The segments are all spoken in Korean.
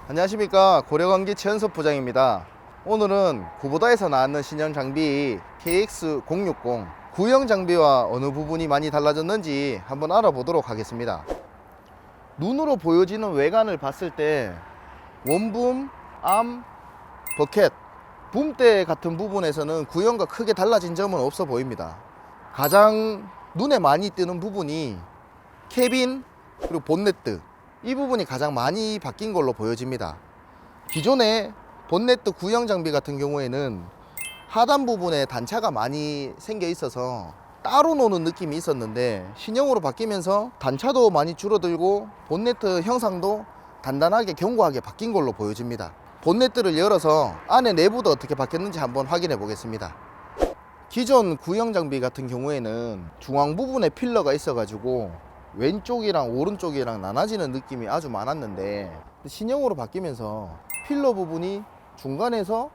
안녕하십니까, 고려광기 최현섭 부장입니다. 오늘은 구보다에서 나왔는 신형 장비 KX060 구형 장비와 어느 부분이 많이 달라졌는지 한번 알아보도록 하겠습니다. 눈으로 보여지는 외관을 봤을 때 원붐, 암, 버켓, 붐대 같은 부분에서는 구형과 크게 달라진 점은 없어 보입니다. 가장 눈에 많이 띄는 부분이 캐빈 그리고 본네트, 이 부분이 가장 많이 바뀐 걸로 보여집니다. 기존의 본네트 구형 장비 같은 경우에는 하단 부분에 단차가 많이 생겨 있어서 따로 노는 느낌이 있었는데, 신형으로 바뀌면서 단차도 많이 줄어들고 본네트 형상도 단단하게 견고하게 바뀐 걸로 보여집니다. 본네트를 열어서 안에 내부도 어떻게 바뀌었는지 한번 확인해 보겠습니다. 기존 구형 장비 같은 경우에는 중앙 부분에 필러가 있어 가지고 왼쪽이랑 오른쪽이랑 나눠지는 느낌이 아주 많았는데, 신형으로 바뀌면서 필러 부분이 중간에서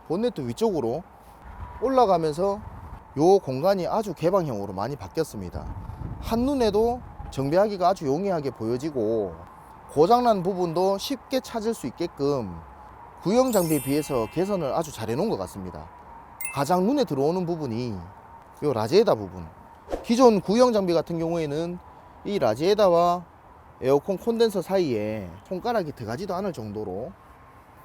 본네트 위쪽으로 올라가면서 요 공간이 아주 개방형으로 많이 바뀌었습니다. 한눈에도 정비하기가 아주 용이하게 보여지고 고장난 부분도 쉽게 찾을 수 있게끔 구형 장비에 비해서 개선을 아주 잘 해놓은 것 같습니다. 가장 눈에 들어오는 부분이 요 라제에다 부분. 기존 구형 장비 같은 경우에는 이 라제에다와 에어컨 콘덴서 사이에 손가락이 들어가지도 않을 정도로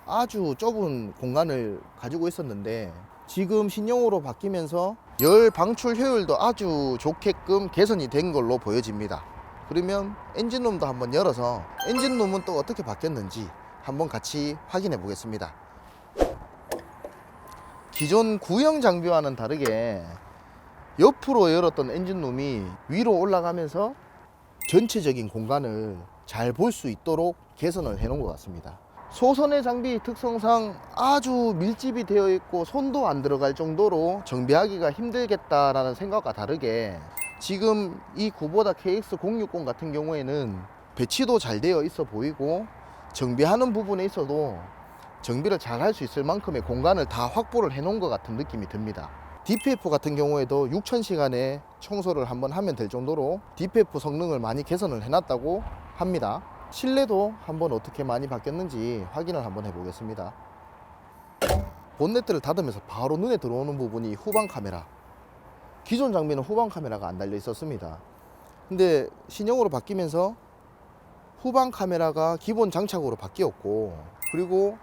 아주 좁은 공간을 가지고 있었는데, 지금 신형으로 바뀌면서 열 방출 효율도 아주 좋게끔 개선이 된 걸로 보여집니다. 그러면 엔진룸도 한번 열어서 엔진룸은 또 어떻게 바뀌었는지 한번 같이 확인해 보겠습니다. 기존 구형 장비와는 다르게 옆으로 열었던 엔진룸이 위로 올라가면서 전체적인 공간을 잘 볼 수 있도록 개선을 해 놓은 것 같습니다. 소선의 장비 특성상 아주 밀집이 되어 있고 손도 안 들어갈 정도로 정비하기가 힘들겠다라는 생각과 다르게, 지금 이 구보다 KX060 같은 경우에는 배치도 잘 되어 있어 보이고 정비하는 부분에 있어도 정비를 잘 할 수 있을 만큼의 공간을 다 확보를 해 놓은 것 같은 느낌이 듭니다. DPF 같은 경우에도 6000시간에 청소를 한번 하면 될 정도로 DPF 성능을 많이 개선을 해놨다고 합니다. 실내도 한번 어떻게 많이 바뀌었는지 확인을 한번 해보겠습니다. 본네트를 닫으면서 바로 눈에 들어오는 부분이 후방 카메라. 기존 장비는 후방 카메라가 안 달려 있었습니다. 근데 신형으로 바뀌면서 후방 카메라가 기본 장착으로 바뀌었고, 그리고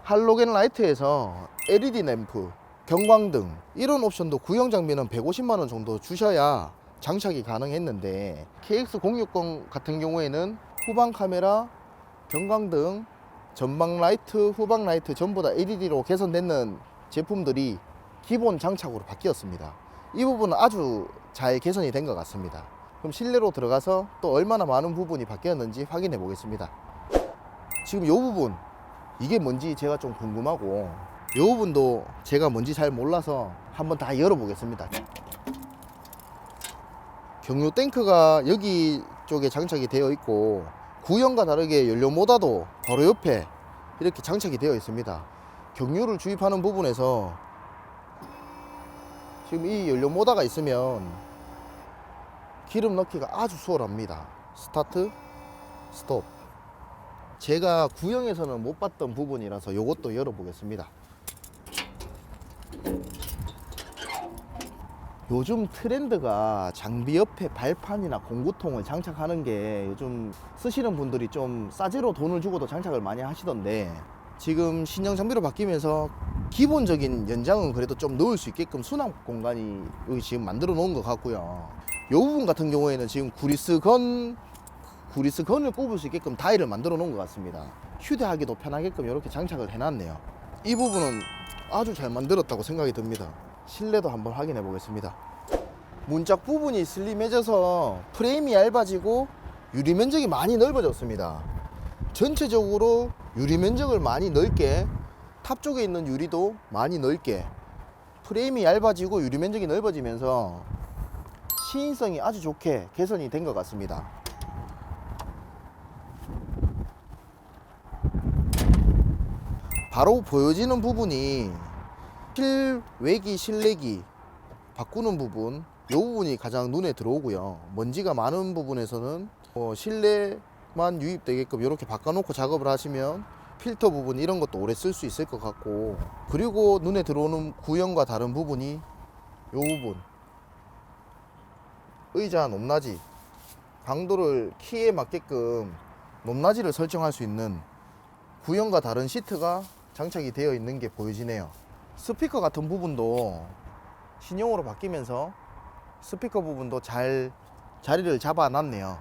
할로겐 라이트에서 LED 램프, 경광등, 이런 옵션도 구형 장비는 150만원 정도 주셔야 장착이 가능했는데, KX060 같은 경우에는 후방 카메라, 경광등, 전방 라이트, 후방 라이트 전부 다 LED로 개선되는 제품들이 기본 장착으로 바뀌었습니다. 이 부분은 아주 잘 개선이 된 것 같습니다. 그럼 실내로 들어가서 또 얼마나 많은 부분이 바뀌었는지 확인해 보겠습니다. 지금 이 부분, 이게 뭔지 제가 좀 궁금하고, 이 부분도 제가 뭔지 잘 몰라서 한번 다 열어 보겠습니다. 경유 탱크가 여기 쪽에 장착이 되어 있고, 구형과 다르게 연료 모다도 바로 옆에 이렇게 장착이 되어 있습니다. 경유를 주입하는 부분에서 지금 이 연료 모다가 있으면 기름 넣기가 아주 수월합니다. 스타트, 스톱. 제가 구형에서는 못 봤던 부분이라서 이것도 열어 보겠습니다. 요즘 트렌드가 장비 옆에 발판이나 공구통을 장착하는 게 요즘 쓰시는 분들이 좀 싸제로 돈을 주고도 장착을 많이 하시던데, 지금 신형 장비로 바뀌면서 기본적인 연장은 그래도 좀 넣을 수 있게끔 수납 공간이 여기 지금 만들어 놓은 것 같고요. 이 부분 같은 경우에는 지금 구리스건을 꼽을 수 있게끔 다이를 만들어 놓은 것 같습니다. 휴대하기도 편하게끔 이렇게 장착을 해놨네요. 이 부분은 아주 잘 만들었다고 생각이 듭니다. 실내도 한번 확인해 보겠습니다. 문짝 부분이 슬림해져서 프레임이 얇아지고 유리 면적이 많이 넓어졌습니다. 전체적으로 유리 면적을 많이 넓게, 탑 쪽에 있는 유리도 많이 넓게, 프레임이 얇아지고 유리 면적이 넓어지면서 시인성이 아주 좋게 개선이 된 것 같습니다. 바로 보여지는 부분이 실외기, 실내기 바꾸는 부분, 이 부분이 가장 눈에 들어오고요. 먼지가 많은 부분에서는 실내 유입되게끔 이렇게 바꿔놓고 작업을 하시면 필터 부분 이런 것도 오래 쓸 수 있을 것 같고, 그리고 눈에 들어오는 구형과 다른 부분이 요 부분, 의자 높낮이, 강도를 키에 맞게끔 높낮이를 설정할 수 있는 구형과 다른 시트가 장착이 되어 있는 게 보여지네요. 스피커 같은 부분도 신형으로 바뀌면서 스피커 부분도 잘 자리를 잡아 놨네요.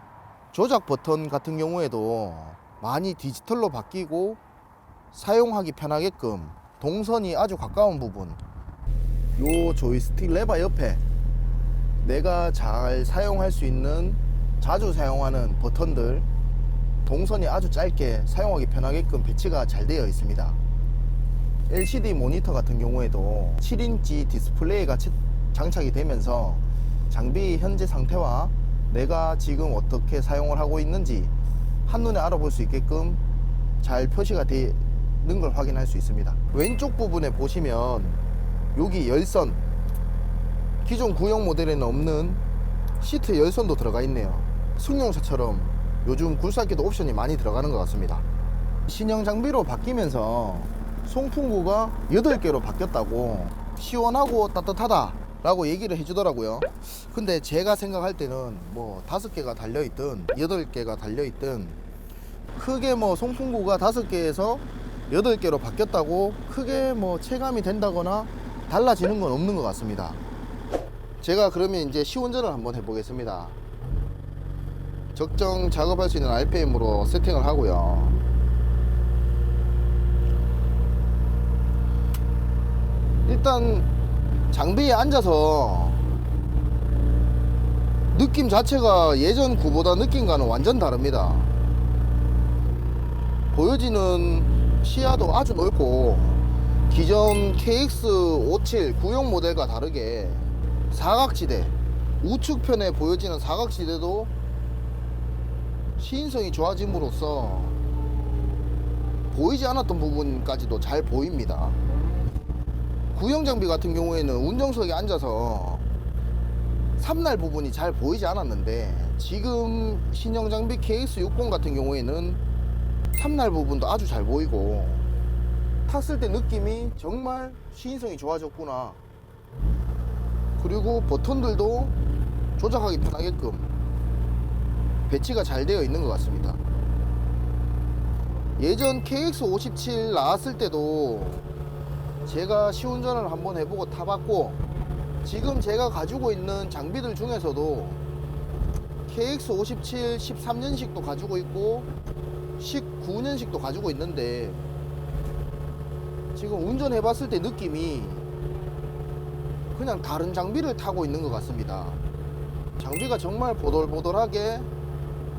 조작 버튼 같은 경우에도 많이 디지털로 바뀌고 사용하기 편하게끔 동선이 아주 가까운 부분, 요 조이스틱 레버 옆에 내가 잘 사용할 수 있는 자주 사용하는 버튼들, 동선이 아주 짧게 사용하기 편하게끔 배치가 잘 되어 있습니다. LCD 모니터 같은 경우에도 7인치 디스플레이가 장착이 되면서 장비 현재 상태와 내가 지금 어떻게 사용을 하고 있는지 한눈에 알아볼 수 있게끔 잘 표시가 되는 걸 확인할 수 있습니다. 왼쪽 부분에 보시면 여기 열선, 기존 구형 모델에는 없는 시트 열선도 들어가 있네요. 승용차처럼 요즘 굴삭기도 옵션이 많이 들어가는 것 같습니다. 신형 장비로 바뀌면서 송풍구가 8개로 바뀌었다고 시원하고 따뜻하다 라고 얘기를 해주더라고요. 근데 제가 생각할 때는 뭐 5개가 달려있든 8개가 달려있든 크게 뭐 송풍구가 5개에서 8개로 바뀌었다고 크게 뭐 체감이 된다거나 달라지는 건 없는 것 같습니다. 제가 그러면 이제 시운전을 한번 해보겠습니다. 적정 작업할 수 있는 RPM으로 세팅을 하고요. 일단 장비에 앉아서 느낌 자체가 예전 구보다 느낌과는 완전 다릅니다. 보여지는 시야도 아주 넓고 기존 KX57 구형 모델과 다르게 사각지대, 우측편에 보여지는 사각지대도 시인성이 좋아짐으로써 보이지 않았던 부분까지도 잘 보입니다. 구형 장비 같은 경우에는 운전석에 앉아서 삼날 부분이 잘 보이지 않았는데, 지금 신형 장비 KX60 같은 경우에는 삼날 부분도 아주 잘 보이고 탔을 때 느낌이 정말 시인성이 좋아졌구나. 그리고 버튼들도 조작하기 편하게끔 배치가 잘 되어 있는 것 같습니다. 예전 KX57 나왔을 때도 제가 시운전을 한번 해보고 타봤고, 지금 제가 가지고 있는 장비들 중에서도 KX57 13년식도 가지고 있고 19년식도 가지고 있는데, 지금 운전해 봤을 때 느낌이 그냥 다른 장비를 타고 있는 것 같습니다. 장비가 정말 보들보들하게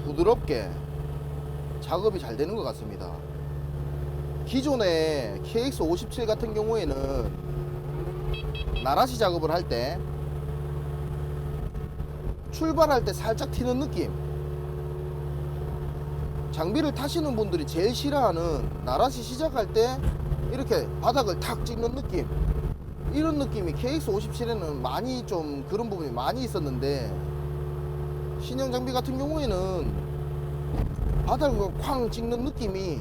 부드럽게 작업이 잘 되는 것 같습니다. 기존의 KX57 같은 경우에는 나라시 작업을 할 때 출발할 때 살짝 튀는 느낌, 장비를 타시는 분들이 제일 싫어하는 나라시 시작할 때 이렇게 바닥을 탁 찍는 느낌, 이런 느낌이 KX57에는 많이 좀 그런 부분이 많이 있었는데, 신형 장비 같은 경우에는 바닥을 쾅 찍는 느낌이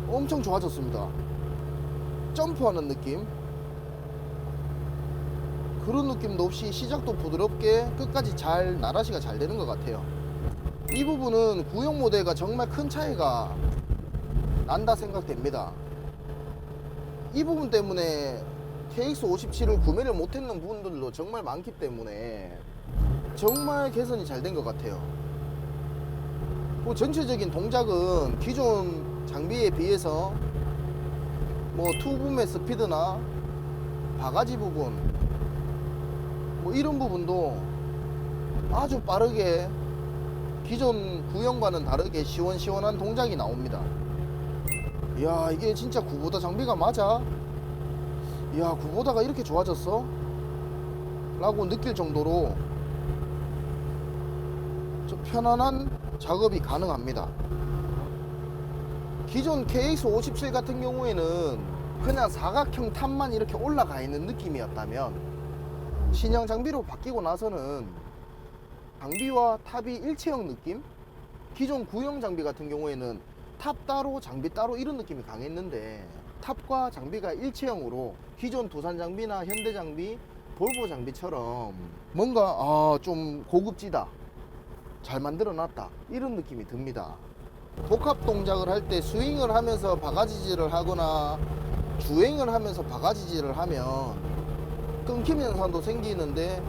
엄청 좋아졌습니다. 점프하는 느낌, 그런 느낌도 없이 시작도 부드럽게 끝까지 잘 나라시가 잘 되는 것 같아요. 이 부분은 구형 모델과 정말 큰 차이가 난다 생각됩니다. 이 부분 때문에 KX57을 구매를 못했는 분들도 정말 많기 때문에 정말 개선이 잘 된 것 같아요. 뭐 전체적인 동작은 기존 장비에 비해서 뭐 투붐의 스피드나 바가지 부분 뭐 이런 부분도 아주 빠르게 기존 구형과는 다르게 시원시원한 동작이 나옵니다. 이야, 이게 진짜 구보다 장비가 맞아? 이야, 구보다가 이렇게 좋아졌어? 라고 느낄 정도로 좀 편안한 작업이 가능합니다. 기존 KX57 같은 경우에는 그냥 사각형 탑만 이렇게 올라가 있는 느낌이었다면, 신형 장비로 바뀌고 나서는 장비와 탑이 일체형 느낌? 기존 구형 장비 같은 경우에는 탑 따로 장비 따로 이런 느낌이 강했는데 탑과 장비가 일체형으로 기존 두산 장비나 현대 장비, 볼보 장비처럼 뭔가 좀 고급지다, 잘 만들어 놨다 이런 느낌이 듭니다. 복합 동작을 할 때 스윙을 하면서 바가지질을 하거나 주행을 하면서 바가지질을 하면 끊김 현상도 생기는데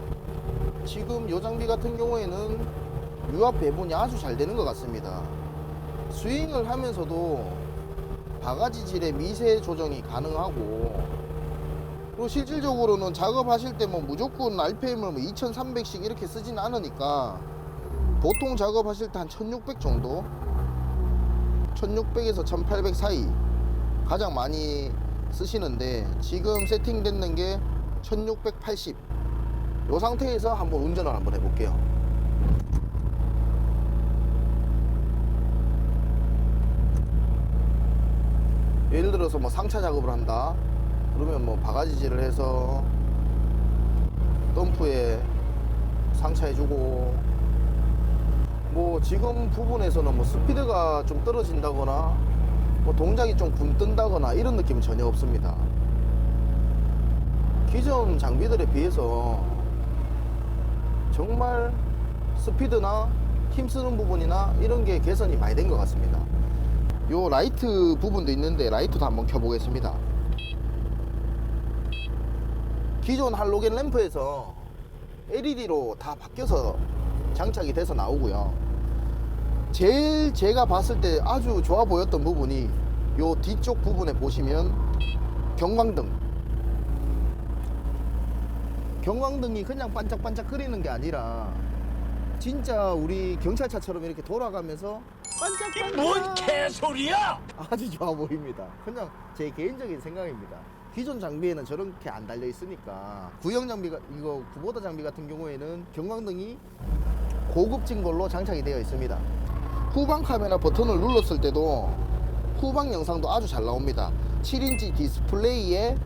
지금 이 장비 같은 경우에는 유압 배분이 아주 잘 되는 것 같습니다. 스윙을 하면서도 바가지질의 미세 조정이 가능하고, 그리고 실질적으로는 작업하실 때 뭐 무조건 RPM을 뭐 2300씩 이렇게 쓰진 않으니까 보통 작업하실 때 한 1600 정도, 1600에서 1800 사이 가장 많이 쓰시는데 지금 세팅됐는 게 1680. 이 상태에서 한번 운전을 한번 해볼게요. 예를 들어서 뭐 상차 작업을 한다 그러면 뭐 바가지질을 해서 덤프에 상차해주고, 뭐 지금 부분에서는 뭐 스피드가 좀 떨어진다거나 뭐 동작이 좀 굼뜬다거나 이런 느낌은 전혀 없습니다. 기존 장비들에 비해서 정말 스피드나 힘쓰는 부분이나 이런 게 개선이 많이 된 것 같습니다. 요 라이트 부분도 있는데 라이트도 한번 켜보겠습니다. 기존 할로겐 램프에서 LED로 다 바뀌어서 장착이 돼서 나오고요. 제일 제가 봤을 때 아주 좋아 보였던 부분이 요 뒤쪽 부분에 보시면 경광등이 그냥 반짝반짝 거리는 게 아니라 진짜 우리 경찰차처럼 이렇게 돌아가면서 반짝반짝. 뭔 개소리야! 아주 좋아 보입니다. 그냥 제 개인적인 생각입니다. 기존 장비에는 저렇게 안 달려 있으니까 구형 장비가, 이거 구보다 장비 같은 경우에는 경광등이 고급진 걸로 장착이 되어 있습니다. 후방 카메라 버튼을 눌렀을 때도 후방 영상도 아주 잘 나옵니다. 7인치 디스플레이에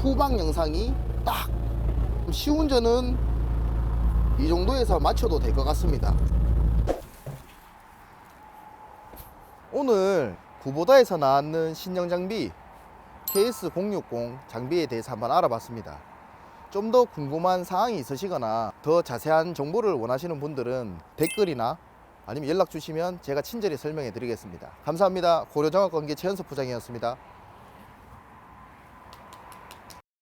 후방 영상이 딱, 시운전은 이 정도에서 맞춰도 될 것 같습니다. 오늘 구보다에서 나왔는 신형 장비 KS060 장비에 대해서 한번 알아봤습니다. 좀 더 궁금한 사항이 있으시거나 더 자세한 정보를 원하시는 분들은 댓글이나 아니면 연락 주시면 제가 친절히 설명해 드리겠습니다. 감사합니다. 고려정학관계 최현석 부장이었습니다.